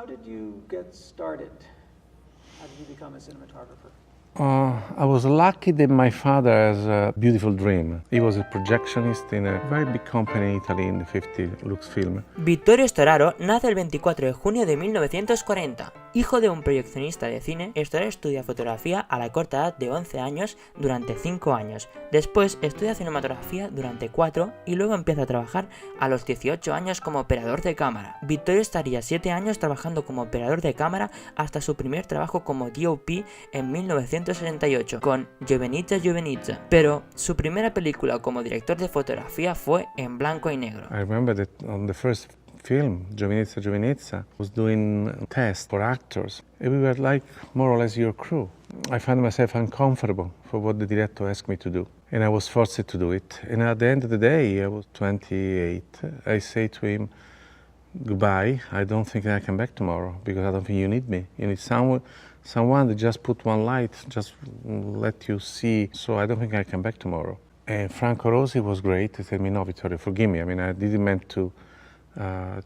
how did you get started? How did you become a cinematographer? I was lucky that my father has a beautiful dream. He was a projectionist in a very big company in Italy in the 50s, Luxfilm. Vittorio Storaro nace el 24 de junio de 1940. Hijo de un proyeccionista de cine, Storaro estudia fotografía a la corta edad de 11 años durante 5 años. Después estudia cinematografía durante 4 y luego empieza a trabajar a los 18 años como operador de cámara. Vittorio estaría 7 años trabajando como operador de cámara hasta su primer trabajo como DOP en 1968 con Giovinezza Giovinezza. Pero su primera película como director de fotografía fue en blanco y negro. I remember that on the first film, Giovinezza Giovinezza, was doing tests for actors. And we were like more or less your crew. I found myself uncomfortable for what the director asked me to do. And I was forced to do it. And at the end of the day, I was 28. I say to him, goodbye, I don't think I come back tomorrow because I don't think you need me. You need someone that just put one light, just let you see. So I don't think I come back tomorrow. And Franco Rosi was great. He said me, no, Vittorio, forgive me. I mean, I didn't meant to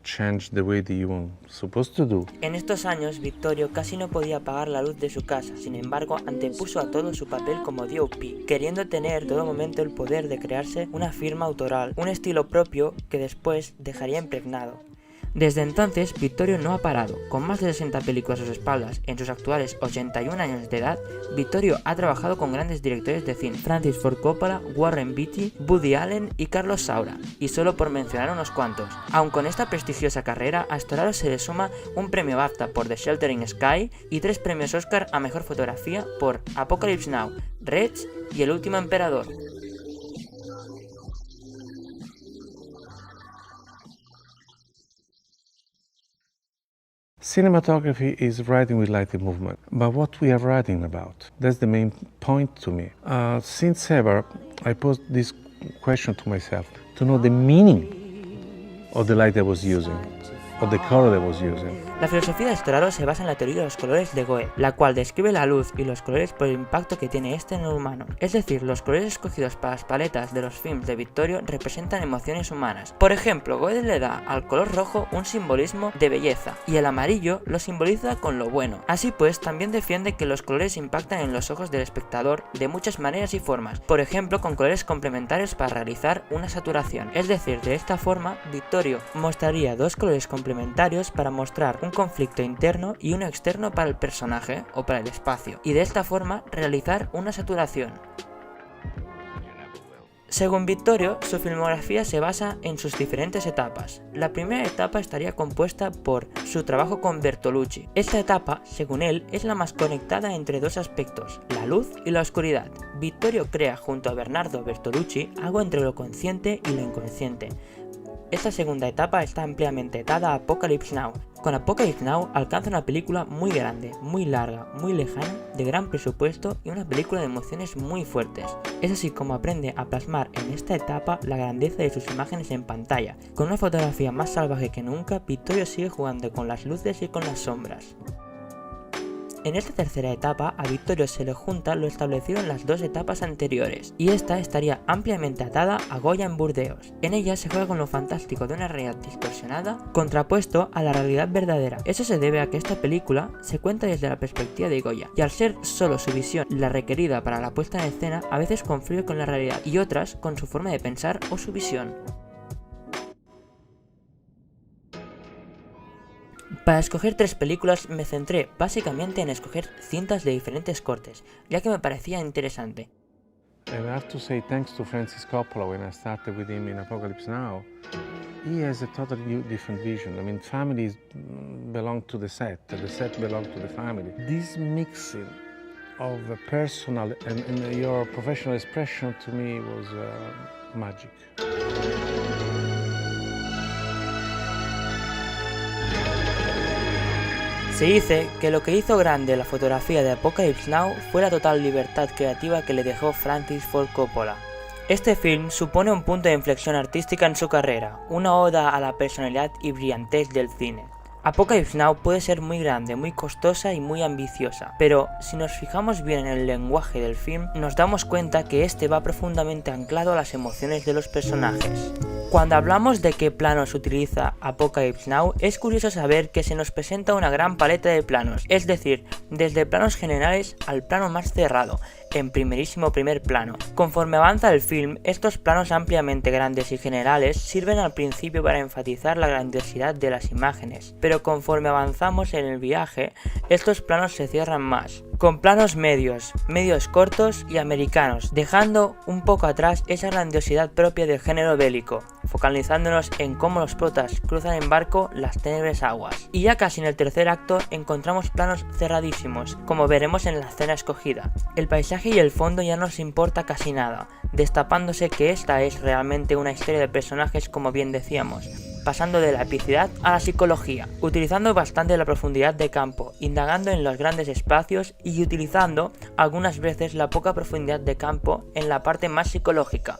change the way that you were supposed to do. En estos años, Vittorio casi no podía apagar la luz de su casa, sin embargo, antepuso a todo su papel como DOP, queriendo tener todo momento el poder de crearse una firma autoral, un estilo propio que después dejaría impregnado. Desde entonces, Vittorio no ha parado. Con más de 60 películas a sus espaldas en sus actuales 81 años de edad, Vittorio ha trabajado con grandes directores de cine: Francis Ford Coppola, Warren Beatty, Woody Allen y Carlos Saura, y solo por mencionar unos cuantos. Aun con esta prestigiosa carrera, a Storaro se le suma un premio BAFTA por The Shelter in Sky y 3 premios Oscar a Mejor Fotografía por Apocalypse Now, Reds y El Último Emperador. Cinematography is writing with light and movement, but what we are writing about, that's the main point to me. Since ever, I posed this question to myself, to know the meaning of the light I was using, of the color I was using. La filosofía de Storaro se basa en la teoría de los colores de Goethe, la cual describe la luz y los colores por el impacto que tiene este en el humano. Es decir, los colores escogidos para las paletas de los films de Vittorio representan emociones humanas. Por ejemplo, Goethe le da al color rojo un simbolismo de belleza y el amarillo lo simboliza con lo bueno. Así pues, también defiende que los colores impactan en los ojos del espectador de muchas maneras y formas, por ejemplo con colores complementarios para realizar una saturación. Es decir, de esta forma, Vittorio mostraría 2 colores complementarios para mostrar un conflicto interno y uno externo para el personaje o para el espacio, y de esta forma realizar una saturación. Según Vittorio, su filmografía se basa en sus diferentes etapas. La primera etapa estaría compuesta por su trabajo con Bertolucci. Esta etapa, según él, es la más conectada entre 2 aspectos, la luz y la oscuridad. Vittorio crea junto a Bernardo Bertolucci algo entre lo consciente y lo inconsciente. Esta segunda etapa está ampliamente dada a Apocalypse Now. Con Apocalypse Now alcanza una película muy grande, muy larga, muy lejana, de gran presupuesto y una película de emociones muy fuertes. Es así como aprende a plasmar en esta etapa la grandeza de sus imágenes en pantalla. Con una fotografía más salvaje que nunca, Vittorio sigue jugando con las luces y con las sombras. En esta tercera etapa, a Vittorio se le junta lo establecido en las 2 etapas anteriores, y esta estaría ampliamente atada a Goya en Burdeos. En ella se juega con lo fantástico de una realidad distorsionada, contrapuesto a la realidad verdadera. Eso se debe a que esta película se cuenta desde la perspectiva de Goya, y al ser solo su visión la requerida para la puesta en escena, a veces confluye con la realidad y otras con su forma de pensar o su visión. Para escoger 3 películas me centré básicamente en escoger cintas de diferentes cortes, ya que me parecía interesante. And I have to say thanks to Francis Coppola when I started with him in Apocalypse Now. He has a totally different vision. I mean, families belong to the set belongs to the family. This mixing of personal and your professional expression to me was magic. Se dice que lo que hizo grande la fotografía de Apocalypse Now fue la total libertad creativa que le dejó Francis Ford Coppola. Este film supone un punto de inflexión artística en su carrera, una oda a la personalidad y brillantez del cine. Apocalypse Now puede ser muy grande, muy costosa y muy ambiciosa, pero si nos fijamos bien en el lenguaje del film, nos damos cuenta que este va profundamente anclado a las emociones de los personajes. Cuando hablamos de qué planos utiliza Apocalypse Now, es curioso saber que se nos presenta una gran paleta de planos, es decir, desde planos generales al plano más cerrado, en primerísimo primer plano. Conforme avanza el film, estos planos ampliamente grandes y generales sirven al principio para enfatizar la grandiosidad de las imágenes, pero conforme avanzamos en el viaje, estos planos se cierran más, con planos medios cortos y americanos, dejando un poco atrás esa grandiosidad propia del género bélico, focalizándonos en cómo los protas cruzan en barco las tenebres aguas. Y ya casi en el tercer acto encontramos planos cerradísimos, como veremos en la escena escogida. El paisaje y el fondo ya no nos importa casi nada, destapándose que esta es realmente una historia de personajes, como bien decíamos, pasando de la epicidad a la psicología, utilizando bastante la profundidad de campo, indagando en los grandes espacios y utilizando algunas veces la poca profundidad de campo en la parte más psicológica.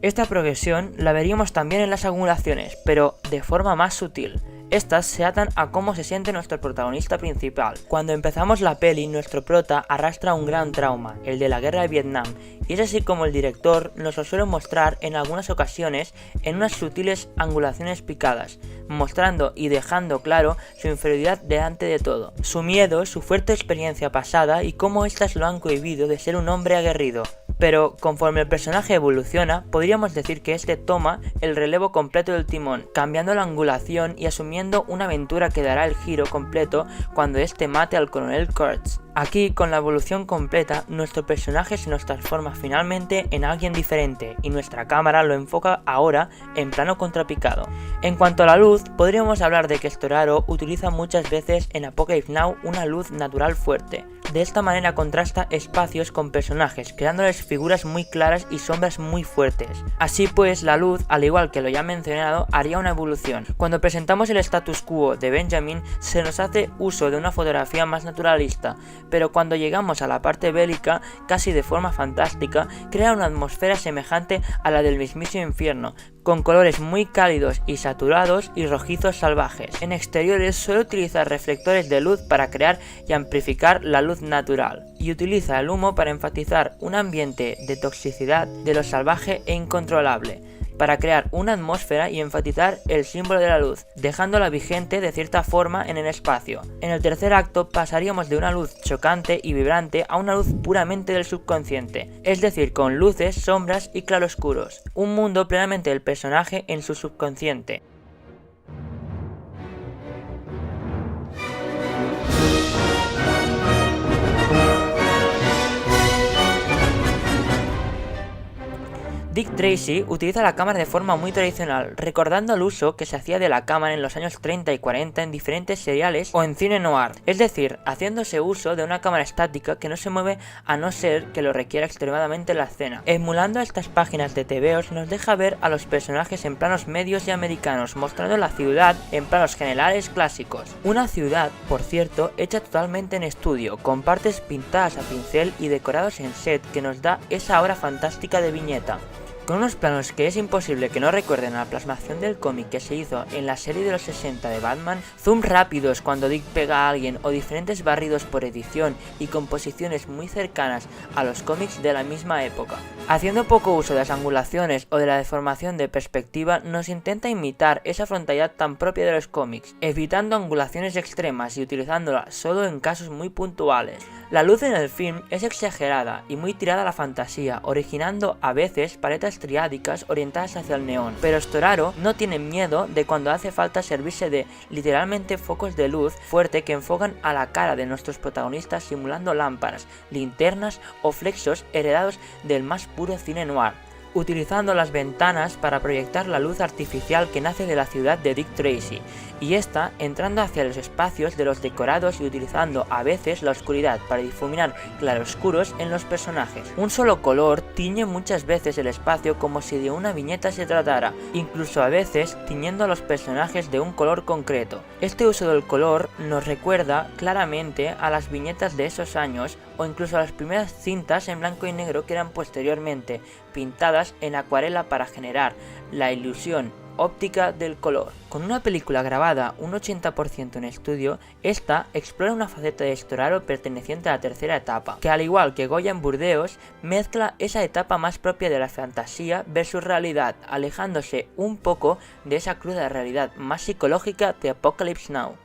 Esta progresión la veríamos también en las angulaciones, pero de forma más sutil. Estas se atan a cómo se siente nuestro protagonista principal. Cuando empezamos la peli, nuestro prota arrastra un gran trauma, el de la guerra de Vietnam, y es así como el director nos lo suele mostrar en algunas ocasiones en unas sutiles angulaciones picadas, mostrando y dejando claro su inferioridad delante de todo, su miedo, su fuerte experiencia pasada y cómo éstas lo han cohibido de ser un hombre aguerrido. Pero conforme el personaje evoluciona, podríamos decir que este toma el relevo completo del timón, cambiando la angulación y asumiendo una aventura que dará el giro completo cuando este mate al coronel Kurtz. Aquí, con la evolución completa, nuestro personaje se nos transforma finalmente en alguien diferente y nuestra cámara lo enfoca ahora en plano contrapicado. En cuanto a la luz, podríamos hablar de que Storaro utiliza muchas veces en Apocalypse Now una luz natural fuerte. De esta manera contrasta espacios con personajes, creándoles figuras muy claras y sombras muy fuertes. Así pues, la luz, al igual que lo ya mencionado, haría una evolución. Cuando presentamos el status quo de Benjamin, se nos hace uso de una fotografía más naturalista, pero cuando llegamos a la parte bélica, casi de forma fantástica, crea una atmósfera semejante a la del mismísimo infierno, con colores muy cálidos y saturados y rojizos salvajes. En exteriores suele utilizar reflectores de luz para crear y amplificar la luz natural, y utiliza el humo para enfatizar un ambiente de toxicidad de lo salvaje e incontrolable, para crear una atmósfera y enfatizar el símbolo de la luz, dejándola vigente de cierta forma en el espacio. En el tercer acto pasaríamos de una luz chocante y vibrante a una luz puramente del subconsciente, es decir, con luces, sombras y claroscuros, un mundo plenamente del personaje en su subconsciente. Dick Tracy utiliza la cámara de forma muy tradicional, recordando el uso que se hacía de la cámara en los años 30 y 40 en diferentes seriales o en cine noir, es decir, haciéndose uso de una cámara estática que no se mueve a no ser que lo requiera extremadamente la escena. Emulando estas páginas de TVOs nos deja ver a los personajes en planos medios y americanos, mostrando la ciudad en planos generales clásicos. Una ciudad, por cierto, hecha totalmente en estudio, con partes pintadas a pincel y decorados en set que nos da esa aura fantástica de viñeta. Con unos planos que es imposible que no recuerden a la plasmación del cómic que se hizo en la serie de los 60 de Batman, zoom rápidos cuando Dick pega a alguien o diferentes barridos por edición y composiciones muy cercanas a los cómics de la misma época. Haciendo poco uso de las angulaciones o de la deformación de perspectiva, nos intenta imitar esa frontalidad tan propia de los cómics, evitando angulaciones extremas y utilizándola solo en casos muy puntuales. La luz en el film es exagerada y muy tirada a la fantasía, originando a veces paletas triádicas orientadas hacia el neón, pero Storaro no tiene miedo de cuando hace falta servirse de literalmente focos de luz fuerte que enfocan a la cara de nuestros protagonistas simulando lámparas, linternas o flexos heredados del más puro cine noir, utilizando las ventanas para proyectar la luz artificial que nace de la ciudad de Dick Tracy, y esta entrando hacia los espacios de los decorados y utilizando a veces la oscuridad para difuminar claroscuros en los personajes. Un solo color tiñe muchas veces el espacio como si de una viñeta se tratara, incluso a veces tiñendo a los personajes de un color concreto. Este uso del color nos recuerda claramente a las viñetas de esos años o incluso a las primeras cintas en blanco y negro que eran posteriormente pintadas en acuarela para generar la ilusión óptica del color. Con una película grabada un 80% en estudio, esta explora una faceta de Storaro perteneciente a la tercera etapa, que al igual que Goya en Burdeos, mezcla esa etapa más propia de la fantasía versus realidad, alejándose un poco de esa cruda realidad más psicológica de Apocalypse Now.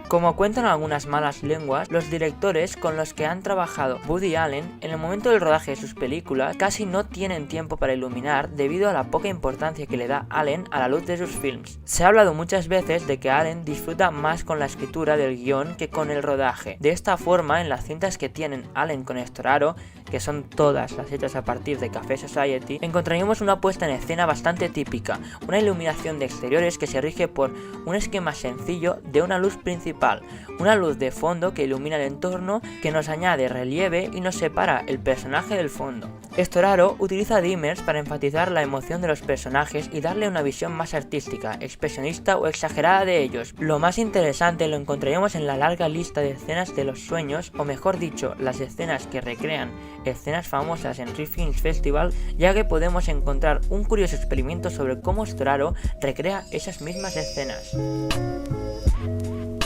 Como cuentan algunas malas lenguas, los directores con los que han trabajado Woody Allen en el momento del rodaje de sus películas casi no tienen tiempo para iluminar debido a la poca importancia que le da Allen a la luz de sus films. Se ha hablado muchas veces de que Allen disfruta más con la escritura del guión que con el rodaje. De esta forma, en las cintas que tienen Allen con Storaro, que son todas las hechas a partir de Café Society, encontraríamos una puesta en escena bastante típica, una iluminación de exteriores que se rige por un esquema sencillo de una luz principal, una luz de fondo que ilumina el entorno, que nos añade relieve y nos separa el personaje del fondo. Storaro utiliza dimmers para enfatizar la emoción de los personajes y darle una visión más artística, expresionista o exagerada de ellos. Lo más interesante lo encontraríamos en la larga lista de escenas de los sueños, o mejor dicho, las escenas que recrean escenas famosas en Rif Films Festival, ya que podemos encontrar un curioso experimento sobre cómo Storaro recrea esas mismas escenas.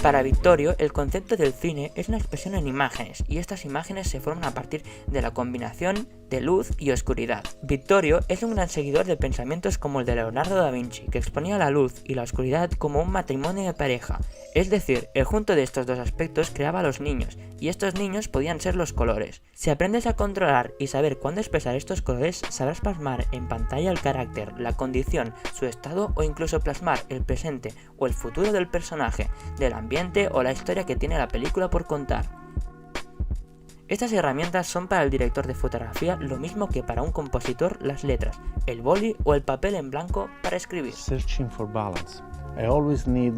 Para Vittorio, el concepto del cine es una expresión en imágenes, y estas imágenes se forman a partir de la combinación de luz y oscuridad. Vittorio es un gran seguidor de pensamientos como el de Leonardo da Vinci, que exponía la luz y la oscuridad como un matrimonio de pareja. Es decir, el junto de estos dos aspectos creaba a los niños, y estos niños podían ser los colores. Si aprendes a controlar y saber cuándo expresar estos colores, sabrás plasmar en pantalla el carácter, la condición, su estado o incluso plasmar el presente o el futuro del personaje, del ambiente o la historia que tiene la película por contar. Estas herramientas son para el director de fotografía lo mismo que para un compositor las letras, el boli o el papel en blanco para escribir. Searching for balance. I always need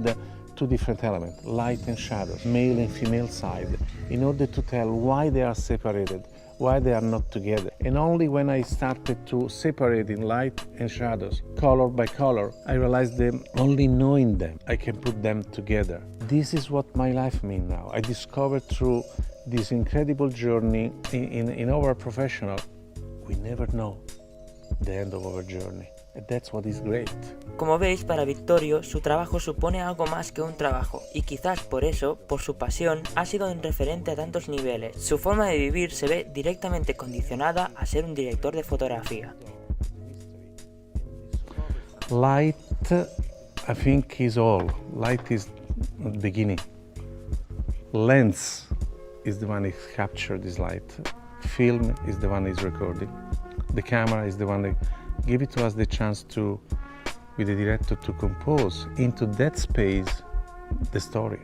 two different elements, light and shadows, male and female side, in order to tell why they are separated, why they are not together. And only when I started to separate in light and shadows, color by color, I realized that only knowing them, I can put them together. This is what my life means now. I discovered through this incredible journey in our professional, we never know the end of our journey. And that's what is great. Como veis, para Vittorio, su trabajo supone algo más que un trabajo, y quizás por eso, por su pasión, ha sido un referente a tantos niveles. Su forma de vivir se ve directamente condicionada a ser un director de fotografía. Light, I think, is all. Light is the beginning. Lens is the one that captures this light. Film is the one that is recording. The camera is the one that gives it to us the chance to, with the director, to compose into that space the story.